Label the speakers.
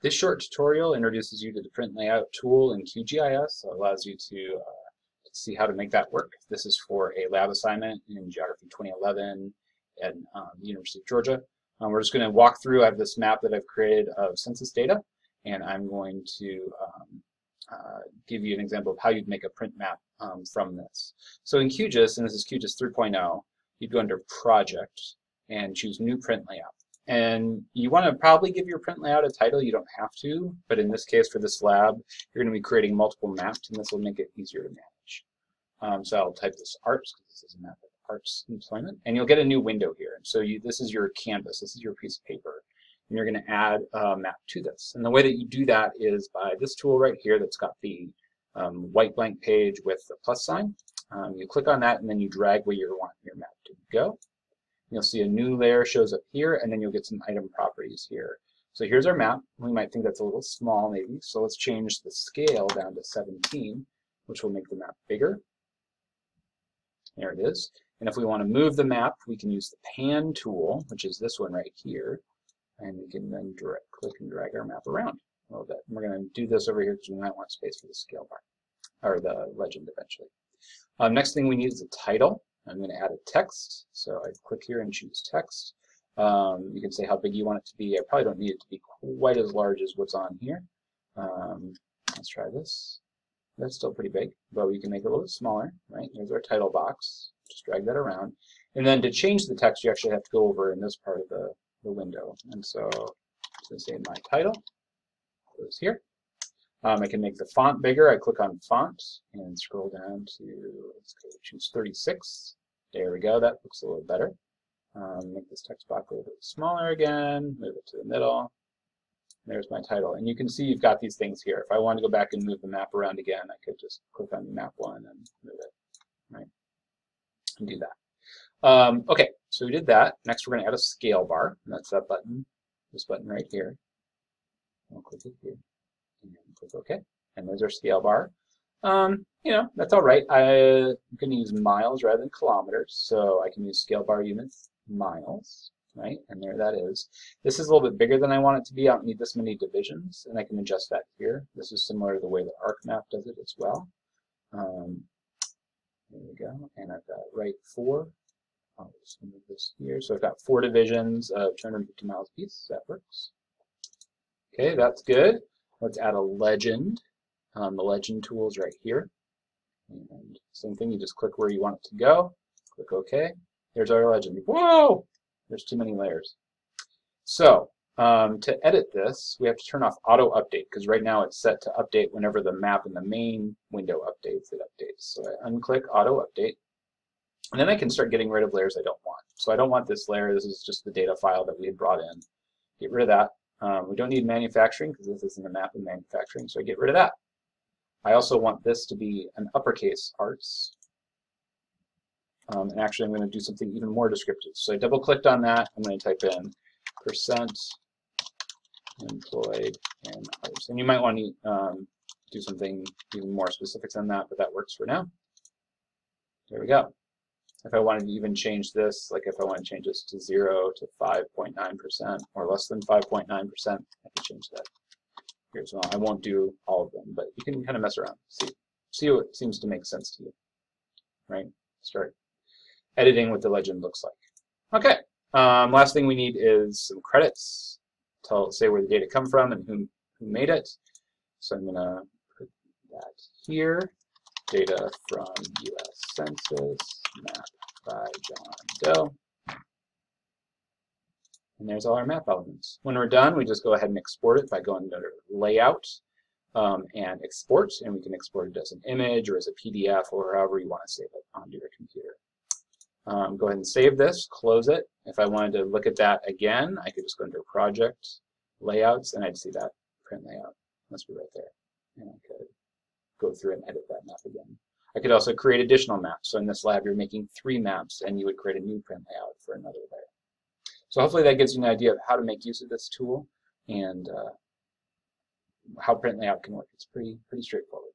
Speaker 1: This short tutorial introduces you to the print layout tool in QGIS, so it allows you to see how to make that work. This is for a lab assignment in Geography 2011 at the University of Georgia. We're just going to walk through. I have this map that I've created of census data, and I'm going to give you an example of how you'd make a print map from this. So in QGIS, and this is QGIS 3.0, you'd go under Project and choose New Print Layout. And you want to probably give your print layout a title. You don't have to, but in this case, for this lab, you're going to be creating multiple maps, and this will make it easier to manage. So I'll type this arts, because this is a map of arts employment, and you'll get a new window here. And so this is your canvas, this is your piece of paper, and you're going to add a map to this. And the way that you do that is by this tool right here that's got the white blank page with the plus sign. You click on that, and then you drag where you want your map to go. You'll see a new layer shows up here, and then you'll get some item properties here. So here's our map. We might think that's a little small maybe, so let's change the scale down to 17, which will make the map bigger. There it is. And if we want to move the map, we can use the pan tool, which is this one right here, and we can then click and drag our map around a little bit. And we're going to do this over here because we might want space for the scale bar, or the legend eventually. Next thing we need is a title. I'm going to add a text, so I click here and choose text. You can say how big you want it to be. I probably don't need it to be quite as large as what's on here. Let's try this. That's still pretty big, but we can make it a little bit smaller, right? There's our title box. Just drag that around. And then to change the text, you actually have to go over in this part of the window. And so I'm going to say my title goes here. I can make the font bigger. I click on font and scroll down to, let's go choose 36. There we go. That looks a little better. Make this text box a little bit smaller again. Move it to the middle. There's my title. And you can see you've got these things here. If I want to go back and move the map around again, I could just click on map 1 and move it, right? And do that. Okay, so we did that. Next, we're going to add a scale bar. And that's that button, this button right here. I'll click it here. And click OK. And there's our scale bar. You know, that's all right. I'm going to use miles rather than kilometers. So I can use scale bar units, miles. Right, and there that is. This is a little bit bigger than I want it to be. I don't need this many divisions, and I can adjust that here. This is similar to the way the ArcMap does it as well. There we go, and I've got right 4. I'll just move this here. So I've got 4 divisions of 250 miles apiece. That works. Okay, that's good. Let's add a legend. The legend tool is right here. And same thing, you just click where you want it to go. Click OK. There's our legend. Whoa! There's too many layers. So to edit this, we have to turn off auto update because right now it's set to update whenever the map in the main window updates, it updates. So I unclick auto update, and then I can start getting rid of layers I don't want. So I don't want this layer. This is just the data file that we had brought in. Get rid of that. We don't need manufacturing because this isn't a map in manufacturing, so I get rid of that. I also want this to be an uppercase arts. And actually, I'm going to do something even more descriptive. So I double-clicked on that. I'm going to type in % employed in others. And you might want to do something even more specific than that, but that works for now. There we go. If I wanted to even change this, like if I want to change this to 0 to 5.9% or less than 5.9%, I can change that here as well. I won't do all of them, but you can kind of mess around. See what seems to make sense to you, right? Start editing what the legend looks like. Okay, last thing we need is some credits. Say where the data come from and who made it. So I'm going to put that here. Data from U.S. Census, map by John Doe. And there's all our map elements. When we're done, we just go ahead and export it by going to Layout and Export. And we can export it as an image or as a PDF or however you want to save it onto your computer. Go ahead and save this, close it. If I wanted to look at that again, I could just go into Project, Layouts, and I'd see that print layout. Must be right there. And I could go through and edit that map again. I could also create additional maps. So in this lab, you're making 3 maps, and you would create a new print layout for another layer. So hopefully that gives you an idea of how to make use of this tool and how print layout can work. It's pretty straightforward.